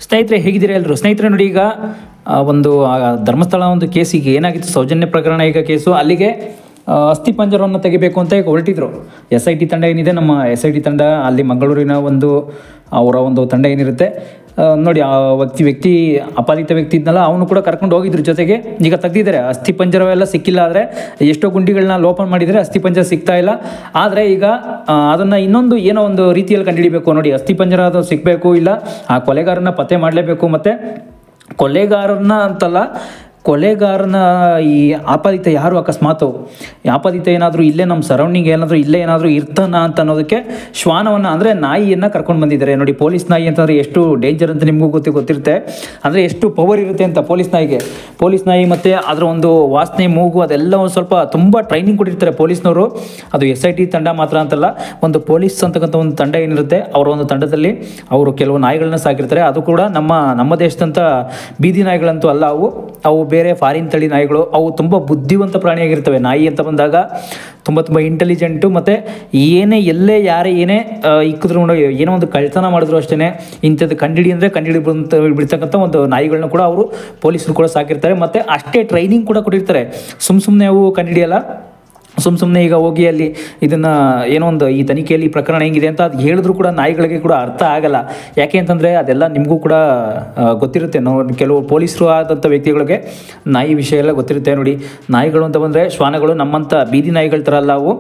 ಸ್ನೇಹಿತರೆ ಹೇಗಿದ್ದೀರಾ ಎಲ್ಲರೂ? ಸ್ನೇಹಿತರೆ ನೋಡಿ, ಈಗ ಒಂದು ಧರ್ಮಸ್ಥಳ ಒಂದು ಕೇಸಿಗೆ ಏನಾಗಿತ್ತು, ಸೌಜನ್ಯ ಪ್ರಕರಣ ಈಗ ಕೇಸು, ಅಲ್ಲಿಗೆ ಅಸ್ಥಿಪಂಜರವನ್ನು ತೆಗಿಬೇಕು ಅಂತ ಈಗ ಹೊರಟಿದ್ರು. SIT ತಂಡ ಏನಿದೆ, ನಮ್ಮ SIT ತಂಡ ಅಲ್ಲಿ ಮಂಗಳೂರಿನ ಅವರ ಒಂದು ತಂಡ ಏನಿರುತ್ತೆ ನೋಡಿ, ಆ ವ್ಯಕ್ತಿ ಅಪಾದಿತ ವ್ಯಕ್ತಿ ಇದ್ನಲ್ಲ, ಅವನು ಕೂಡ ಕರ್ಕೊಂಡು ಹೋಗಿದ್ರು. ಜೊತೆಗೆ ಈಗ ತೆಗ್ದಿದ್ದಾರೆ. ಅಸ್ಥಿಪಂಜರವೆಲ್ಲ ಸಿಕ್ಕಿಲ್ಲ, ಆದರೆ ಎಷ್ಟೋ ಗುಂಡಿಗಳನ್ನ ಲೋಪನ್ ಮಾಡಿದರೆ ಅಸ್ಥಿಪಂಜರ ಸಿಗ್ತಾ ಇಲ್ಲ. ಆದರೆ ಈಗ ಅದನ್ನು ಇನ್ನೊಂದು ಏನೋ ಒಂದು ರೀತಿಯಲ್ಲಿ ಕಂಡುಹಿಡಿಬೇಕು ನೋಡಿ. ಅಸ್ಥಿಪಂಜರ ಅದು ಸಿಗಬೇಕು, ಇಲ್ಲ ಆ ಕೊಲೆಗಾರನ ಪತ್ತೆ ಮಾಡಲೇಬೇಕು. ಮತ್ತು ಕೊಲೆಗಾರನ ಅಂತಲ್ಲ, ಕೊಲೆಗಾರನ ಈ ಆಪಾದಿತ ಯಾರು ಅಕಸ್ಮಾತ್ ಆಪಾದಿತ ಏನಾದರೂ ಇಲ್ಲೇ ನಮ್ಮ ಸರೌಂಡಿಂಗ್ ಇಲ್ಲೇ ಏನಾದರೂ ಇರ್ತಾನ ಅಂತ ಅನ್ನೋದಕ್ಕೆ ಶ್ವಾನವನ್ನು ಅಂದರೆ ನಾಯಿಯನ್ನು ಕರ್ಕೊಂಡು ಬಂದಿದ್ದಾರೆ ನೋಡಿ. ಪೊಲೀಸ್ ನಾಯಿ ಅಂತಂದರೆ ಎಷ್ಟು ಡೇಂಜರ್ ಅಂತ ನಿಮಗೂ ಗೊತ್ತಿರುತ್ತೆ, ಅಂದರೆ ಎಷ್ಟು ಪವರ್ ಇರುತ್ತೆ ಅಂತ ಪೊಲೀಸ್ ನಾಯಿ ಮತ್ತು ಅದರ ಒಂದು ವಾಸನೆ, ಮೂಗು, ಅದೆಲ್ಲ ಒಂದು ಸ್ವಲ್ಪ ತುಂಬ ಟ್ರೈನಿಂಗ್ ಕೊಟ್ಟಿರ್ತಾರೆ ಪೊಲೀಸ್ನವರು. ಅದು SIT ತಂಡ ಮಾತ್ರ ಅಂತಲ್ಲ, ಒಂದು ಪೊಲೀಸ್ ಅಂತಕ್ಕಂಥ ಒಂದು ತಂಡ ಏನಿರುತ್ತೆ, ಅವರ ಒಂದು ತಂಡದಲ್ಲಿ ಅವರು ಕೆಲವು ನಾಯಿಗಳನ್ನ ಸಾಕಿರ್ತಾರೆ. ಅದು ಕೂಡ ನಮ್ಮ ದೇಶದಂಥ ಬೀದಿ ನಾಯಿಗಳಂತೂ ಅಲ್ಲ, ಅವು ಬೇರೆ ಫಾರಿನ್ ತಳಿ ನಾಯಿಗಳು. ಅವು ತುಂಬ ಬುದ್ಧಿವಂತ ಪ್ರಾಣಿಯಾಗಿರ್ತವೆ. ನಾಯಿ ಅಂತ ಬಂದಾಗ ತುಂಬ ಇಂಟೆಲಿಜೆಂಟು, ಮತ್ತು ಎಲ್ಲೇ ಯಾರೇ ಏನೇ ಇಕ್ಕಿದ್ರು, ಏನೋ ಒಂದು ಕಳ್ತನ ಮಾಡಿದ್ರು ಅಷ್ಟೇ, ಇಂಥದ್ದು ಕಂಡುಹಿಡಿ ಬಿಡ್ತಕ್ಕಂಥ ಒಂದು ನಾಯಿಗಳನ್ನ ಕೂಡ ಅವರು ಪೊಲೀಸರು ಕೂಡ ಸಾಕಿರ್ತಾರೆ. ಮತ್ತು ಅಷ್ಟೇ ಟ್ರೈನಿಂಗ್ ಕೂಡ ಕೊಟ್ಟಿರ್ತಾರೆ. ಸುಮ್ಮನೆ ಅವು ಕಂಡುಹಿಡಿಯಲ್ಲ. ಸುಮ್ಮನೆ ಈಗ ಹೋಗಿ ಅಲ್ಲಿ ಇದನ್ನು ಏನೋ ಒಂದು ಈ ತನಿಖೆಯಲ್ಲಿ ಪ್ರಕರಣ ಹೆಂಗಿದೆ ಅಂತ ಅದು ಹೇಳಿದ್ರು ಕೂಡ ನಾಯಿಗಳಿಗೆ ಕೂಡ ಅರ್ಥ ಆಗಲ್ಲ. ಯಾಕೆ ಅಂತಂದರೆ ಅದೆಲ್ಲ ನಿಮಗೂ ಕೂಡ ಗೊತ್ತಿರುತ್ತೆ. ಕೆಲವು ಪೊಲೀಸರು ಆದಂಥ ವ್ಯಕ್ತಿಗಳಿಗೆ ನಾಯಿ ವಿಷಯ ಎಲ್ಲ ಗೊತ್ತಿರುತ್ತೆ ನೋಡಿ. ನಾಯಿಗಳು ಅಂತ ಬಂದರೆ ಶ್ವಾನಗಳು ನಮ್ಮಂಥ ಬೀದಿ ನಾಯಿಗಳ ಥರ ಅಲ್ಲ, ಅವು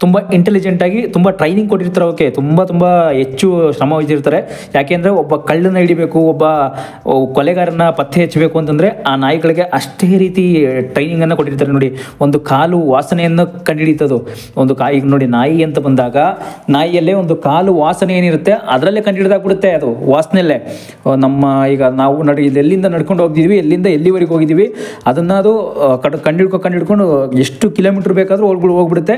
ತುಂಬ ಇಂಟೆಲಿಜೆಂಟಾಗಿ ತುಂಬ ಟ್ರೈನಿಂಗ್ ಕೊಟ್ಟಿರ್ತಾರೆ. ಅವಕ್ಕೆ ತುಂಬ ಹೆಚ್ಚು ಶ್ರಮ ವಹಿಸಿರ್ತಾರೆ. ಯಾಕೆಂದರೆ ಒಬ್ಬ ಕಳ್ಳನ ಹಿಡಿಬೇಕು, ಒಬ್ಬ ಕೊಲೆಗಾರನ ಪತ್ತೆ ಹಚ್ಚಬೇಕು ಅಂತಂದರೆ ಆ ನಾಯಿಗಳಿಗೆ ಅಷ್ಟೇ ರೀತಿ ಟ್ರೈನಿಂಗನ್ನು ಕೊಟ್ಟಿರ್ತಾರೆ ನೋಡಿ. ಒಂದು ಕಾಲು ವಾಸನೆಯನ್ನು ಕಂಡುಹಿಡಿತದು ಒಂದು ಈಗ ನೋಡಿ, ನಾಯಿ ಅಂತ ಬಂದಾಗ ನಾಯಿಯಲ್ಲೇ ಒಂದು ಕಾಲು ವಾಸನೆ ಏನಿರುತ್ತೆ ಅದರಲ್ಲೇ ಕಂಡುಹಿಡಿದಾಗ್ಬಿಡುತ್ತೆ. ಅದು ವಾಸನೆಯಲ್ಲೇ ಈಗ ನಾವು ಎಲ್ಲಿಂದ ನಡ್ಕೊಂಡು ಹೋಗಿದ್ದೀವಿ, ಎಲ್ಲಿಂದ ಎಲ್ಲಿವರೆಗೆ ಹೋಗಿದ್ದೀವಿ, ಅದನ್ನು ಅದು ಕಂಡುಹಿಡ್ಕೊಂಡು ಎಷ್ಟು ಕಿಲೋಮೀಟ್ರ್ ಬೇಕಾದರೂ ಹೋಗ್ಬಿಡುತ್ತೆ.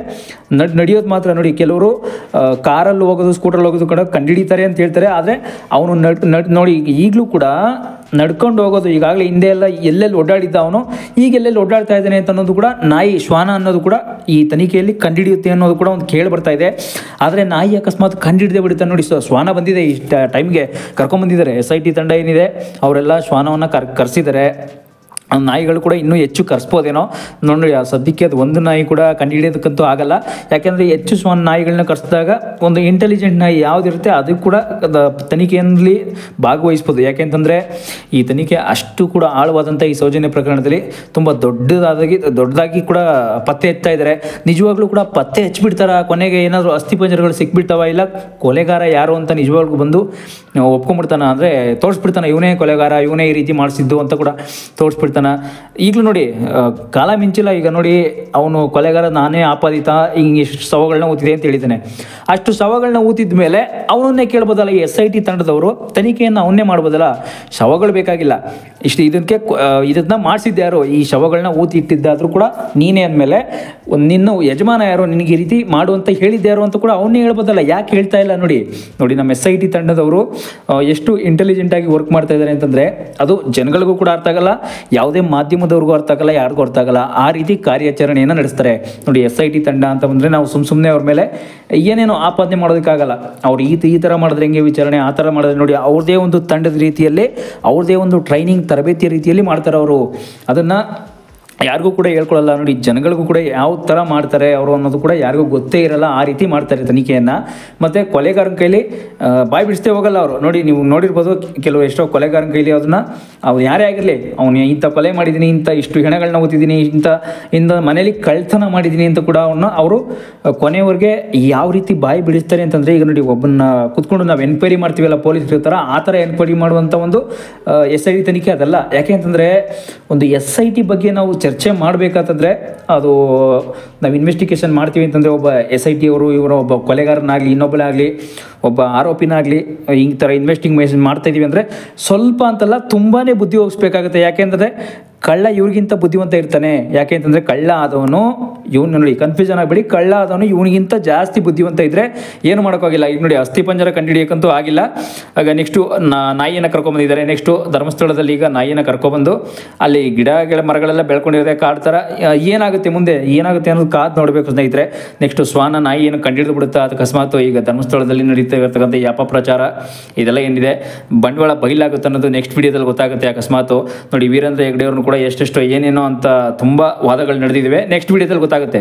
ನಡೆಯೋದು ಮಾತ್ರ ನೋಡಿ, ಕೆಲವರು ಕಾರಲ್ಲಿ ಹೋಗೋದು, ಸ್ಕೂಟರಲ್ಲಿ ಹೋಗೋದು ಕೂಡ ಕಂಡುಹಿಡಿತಾರೆ ಅಂತ ಹೇಳ್ತಾರೆ. ಆದರೆ ಅವನು ನೋಡಿ ಈಗಲೂ ಕೂಡ ನಡ್ಕೊಂಡು ಹೋಗೋದು, ಈಗಾಗಲೇ ಹಿಂದೆ ಎಲ್ಲ ಎಲ್ಲೆಲ್ಲಿ ಓಡಾಡಿದ್ದ ಅವನು ಈಗ ಎಲ್ಲೆಲ್ಲಿ ಓಡಾಡ್ತಾ ಇದ್ದಾನೆ ಅಂತ ಅನ್ನೋದು ಕೂಡ ನಾಯಿ, ಶ್ವಾನ ಅನ್ನೋದು ಕೂಡ ಈ ತನಿಖೆಯಲ್ಲಿ ಕಂಡುಹಿಡಿಯುತ್ತೆ ಅನ್ನೋದು ಕೂಡ ಒಂದು ಕೇಳಿ ಬರ್ತಾ ಇದೆ. ಆದರೆ ನಾಯಿ ಅಕಸ್ಮಾತ್ ಕಂಡುಹಿಡಿದೇ ಬಿಡುತ್ತೆ ನೋಡಿ. ಶ್ವಾನ ಬಂದಿದೆ, ಈ ಟೈಮ್ಗೆ ಕರ್ಕೊಂಡ್ಬಂದಿದ್ದಾರೆ. SIT ತಂಡ ಏನಿದೆ ಅವರೆಲ್ಲ ಶ್ವಾನವನ್ನು ಕರೆಸಿದ್ದಾರೆ. ನಾಯಿಗಳು ಕೂಡ ಇನ್ನೂ ಹೆಚ್ಚು ಕರೆಸ್ಬೋದೇನೋ ನೋಡಿ. ಸದ್ಯಕ್ಕೆ ಅದು ಒಂದು ನಾಯಿ ಕೂಡ ಕಂಡುಹಿಡಿಯೋದಕ್ಕಂತೂ ಆಗಲ್ಲ. ಯಾಕೆಂದರೆ ಹೆಚ್ಚು ನಾಯಿಗಳನ್ನ ಕರೆಸಿದಾಗ ಒಂದು ಇಂಟೆಲಿಜೆಂಟ್ ನಾಯಿ ಯಾವುದಿರುತ್ತೆ ಅದು ಕೂಡ ತನಿಖೆಯಲ್ಲಿ ಭಾಗವಹಿಸ್ಬೋದು. ಯಾಕೆಂತಂದರೆ ಈ ತನಿಖೆ ಅಷ್ಟು ಕೂಡ ಆಳವಾದಂಥ ಈ ಸೌಜನ್ಯ ಪ್ರಕರಣದಲ್ಲಿ ತುಂಬ ದೊಡ್ಡದಾಗಿ ಕೂಡ ಪತ್ತೆ ಹಚ್ತಾ ಇದ್ದಾರೆ. ನಿಜವಾಗ್ಲೂ ಕೂಡ ಪತ್ತೆ ಹಚ್ಚಿಬಿಡ್ತಾರ, ಕೊನೆಗೆ ಏನಾದರೂ ಅಸ್ಥಿಪಂಜರಗಳು ಸಿಕ್ಬಿಡ್ತಾವ, ಇಲ್ಲ ಕೊಲೆಗಾರ ಯಾರು ಅಂತ ನಿಜವಾಗ್ಲೂ ಬಂದು ಒಪ್ಕೊಂಡ್ಬಿಡ್ತಾನ, ಅಂದರೆ ತೋರಿಸ್ಬಿಡ್ತಾನೆ ಇವನೇ ಕೊಲೆಗಾರ, ಇವನೇ ಈ ರೀತಿ ಮಾಡಿಸಿದ್ದು ಅಂತ ಕೂಡ ತೋರಿಸ್ಬಿಡ್ತಾನೆ. ಈಗಲೂ ನೋಡಿ, ಕಾಲ ಮಿಂಚಿಲ್ಲ. ಈಗ ನೋಡಿ, ಅವನು ಕೊಲೆಗಾರ, ನಾನೇ ಆಪಾದಿತ, ಹಿಂಗೆ ಇಷ್ಟು ಶವಗಳನ್ನ ಊತಿದೆ ಅಂತ ಹೇಳಿದ್ದಾನೆ. ಅಷ್ಟು ಶವಗಳನ್ನ ಊತಿದ ಮೇಲೆ ಅವನನ್ನೇ ಕೇಳ್ಬೋದಲ್ಲ, ಈ SIT ತಂಡದವರು ತನಿಖೆಯನ್ನು ಅವನ್ನೇ ಮಾಡ್ಬೋದಲ್ಲ. ಶವಗಳು ಬೇಕಾಗಿಲ್ಲ, ಇದನ್ನ ಮಾಡಿಸಿದ್ದು ಯಾರು, ಈ ಶವಗಳನ್ನ ಊತಿ ಇಟ್ಟಿದ್ದಾದರೂ ಕೂಡ ನೀನೇ ಅಂದಮೇಲೆ ನಿನ್ನ ಯಜಮಾನ ಯಾರು, ನಿನಗೆ ಈ ರೀತಿ ಮಾಡುವಂತ ಹೇಳಿದ್ಯಾರು ಅಂತ ಕೂಡ ಅವನ್ನೇ ಹೇಳ್ಬೋದಲ್ಲ. ಯಾಕೆ ಹೇಳ್ತಾ ಇಲ್ಲ ನೋಡಿ. ನಮ್ಮ SIT ತಂಡದವರು ಎಷ್ಟು ಇಂಟೆಲಿಜೆಂಟಾಗಿ ವರ್ಕ್ ಮಾಡ್ತಾ ಇದ್ದಾರೆ ಅಂತಂದರೆ ಅದು ಜನಗಳಿಗೂ ಕೂಡ ಅರ್ಥ ಆಗಲ್ಲ, ಯಾವುದೇ ಮಾಧ್ಯಮದವ್ರಿಗೂ ಅರ್ಥ ಆಗಲ್ಲ, ಯಾರಿಗೂ ಅರ್ಥ ಆಗಲ್ಲ. ಆ ರೀತಿ ಕಾರ್ಯಾಚರಣೆಯನ್ನು ನಡೆಸ್ತಾರೆ ನೋಡಿ. SIT ತಂಡ ಅಂತ ಬಂದರೆ ನಾವು ಸುಮ್ಮನೆ ಅವ್ರ ಮೇಲೆ ಏನೇನೋ ಆಪಾದನೆ ಮಾಡೋದಕ್ಕಾಗಲ್ಲ. ಅವ್ರು ಈ ಥರ ಮಾಡಿದ್ರೆ ಹೆಂಗೆ ವಿಚಾರಣೆ, ಆ ಥರ ಮಾಡಿದ್ರೆ ನೋಡಿ, ಅವ್ರದ್ದೇ ಒಂದು ತಂಡದ ರೀತಿಯಲ್ಲಿ, ಅವ್ರದ್ದೇ ಒಂದು ಟ್ರೈನಿಂಗ್ ತರಬೇತಿಯ ರೀತಿಯಲ್ಲಿ ಮಾಡ್ತಾರೆ ಅವರು. ಅದನ್ನು ಯಾರಿಗೂ ಕೂಡ ಹೇಳ್ಕೊಳ್ಳಲ್ಲ ನೋಡಿ. ಜನಗಳಿಗೂ ಕೂಡ ಯಾವ ಥರ ಮಾಡ್ತಾರೆ ಅವರು ಅನ್ನೋದು ಕೂಡ ಯಾರಿಗೂ ಗೊತ್ತೇ ಇರಲ್ಲ. ಆ ರೀತಿ ಮಾಡ್ತಾರೆ ತನಿಖೆಯನ್ನು. ಮತ್ತು ಕೊಲೆಗಾರನ ಕೈಲಿ ಬಾಯಿ ಬಿಡಿಸ್ತೇ ಹೋಗಲ್ಲ ಅವರು ನೋಡಿ. ನೀವು ನೋಡಿರ್ಬೋದು, ಕೆಲವು ಎಷ್ಟೋ ಕೊಲೆಗಾರನ ಕೈಲಿ ಅವ್ರು ಯಾರೇ ಆಗಿರಲಿ, ಅವನು ಇಂಥ ಕೊಲೆ ಮಾಡಿದ್ದೀನಿ, ಇಷ್ಟು ಹೆಣಗಳನ್ನ ಓದಿದ್ದೀನಿ, ಇಂಥ ಮನೇಲಿ ಕಳ್ತನ ಮಾಡಿದ್ದೀನಿ ಅಂತ ಕೂಡ ಅವರು ಕೊನೆವರೆಗೆ ಯಾವ ರೀತಿ ಬಾಯಿ ಬಿಡಿಸ್ತಾರೆ ಅಂತಂದರೆ, ಈಗ ನೋಡಿ, ಒಬ್ಬನ್ನ ಕೂತ್ಕೊಂಡು ನಾವು ಎನ್ಕ್ವೈರಿ ಮಾಡ್ತೀವಲ್ಲ ಪೊಲೀಸರು ಇರ್ತಾರ, ಆ ಥರ ಎನ್ಕ್ವೈರಿ ಮಾಡುವಂಥ ಒಂದು SIT ತನಿಖೆ ಅದಲ್ಲ. ಯಾಕೆ ಅಂತಂದರೆ ಒಂದು SIT ಬಗ್ಗೆ ನಾವು ಚರ್ಚೆ ಮಾಡಬೇಕಾತಂದರೆ ಅದು ನಾವು ಇನ್ವೆಸ್ಟಿಗೇಷನ್ ಮಾಡ್ತೀವಿ ಅಂತಂದರೆ, ಒಬ್ಬ SIT ಅವರು ಇವರ ಒಬ್ಬ ಕೊಲೆಗಾರನಾಗಲಿ, ಇನ್ನೊಬ್ಬನಾಗಲಿ, ಒಬ್ಬ ಆರೋಪಿನಾಗಲಿ ಈ ಥರ ಇನ್ವೆಸ್ಟಿಗೇಷನ್ ಮಾಡ್ತಾಯಿದ್ದೀವಿ ಅಂದರೆ ಸ್ವಲ್ಪ ಅಂತಲ್ಲ ತುಂಬಾ ಬುದ್ಧಿ ಹೋಗಿಸ್ಬೇಕಾಗುತ್ತೆ. ಯಾಕೆಂದರೆ ಕಳ್ಳ ಇವ್ರಿಗಿಂತ ಬುದ್ಧಿವಂತ ಇರ್ತಾನೆ. ಯಾಕೆ ಅಂತಂದರೆ ಕಳ್ಳ ಆದವನು ಇವ್ನು ನೋಡಿ, ಕನ್ಫ್ಯೂಷನ್ ಆಗಬೇಡಿ, ಕಳ್ಳ ಆದವನು ಇವನಿಗಿಂತ ಜಾಸ್ತಿ ಬುದ್ಧಿವಂತ ಇದ್ದರೆ ಏನು ಮಾಡೋಕ್ಕಾಗಿಲ್ಲ. ಈಗ ನೋಡಿ ಅಸ್ಥಿಪಂಜರ ಕಂಡುಹಿಡಿಯೋಕ್ಕಂತೂ ಆಗಿಲ್ಲ. ಆಗ ನೆಕ್ಸ್ಟು ನಾಯಿಯನ್ನು ಕರ್ಕೊಂಬಂದಿದ್ದಾರೆ. ನೆಕ್ಸ್ಟು ಧರ್ಮಸ್ಥಳದಲ್ಲಿ ಈಗ ನಾಯಿಯನ್ನು ಕರ್ಕೊಬಂದು ಅಲ್ಲಿ ಗಿಡ ಮರಗಳೆಲ್ಲ ಬೆಳ್ಕೊಂಡಿರುತ್ತೆ ಕಾಡು ಥರ. ಏನಾಗುತ್ತೆ ಮುಂದೆ ಏನಾಗುತ್ತೆ ಅನ್ನೋದು ಕಾದು ನೋಡಬೇಕು ಸ್ನೇಹಿತರೆ. ನೆಕ್ಸ್ಟು ಶ್ವಾನ ನಾಯಿ ಏನು ಕಂಡುಹಿಡಿದು ಬಿಡುತ್ತಾ ಅದು ಅಕಸ್ಮಾತ್ ಈಗ ಧರ್ಮಸ್ಥಳದಲ್ಲಿ ನಡೀತಾ ಇರತಕ್ಕಂಥ ಈ ಅಪಪ್ರಚಾರ ಇದೆಲ್ಲ ಏನಿದೆ ಬಂಡವಾಳ ಬಯಲಾಗುತ್ತೆ ಅನ್ನೋದು ನೆಕ್ಸ್ಟ್ ವಿಡಿಯೋದಲ್ಲಿ ಗೊತ್ತಾಗುತ್ತೆ. ಅಕಸ್ಮಾತ್ ನೋಡಿ ವೀರೇಂದ್ರ ಹೆಗ್ಗಡೆ ಅವ್ರನ್ನು ಕೂಡ ಎಷ್ಟೆಷ್ಟು ಏನೇನೋ ಅಂತ ತುಂಬ ವಾದಗಳು ನಡೆದಿವೆ. ನೆಕ್ಸ್ಟ್ ವಿಡಿಯೋದಲ್ಲಿ ಗೊತ್ತಾಗುತ್ತೆ.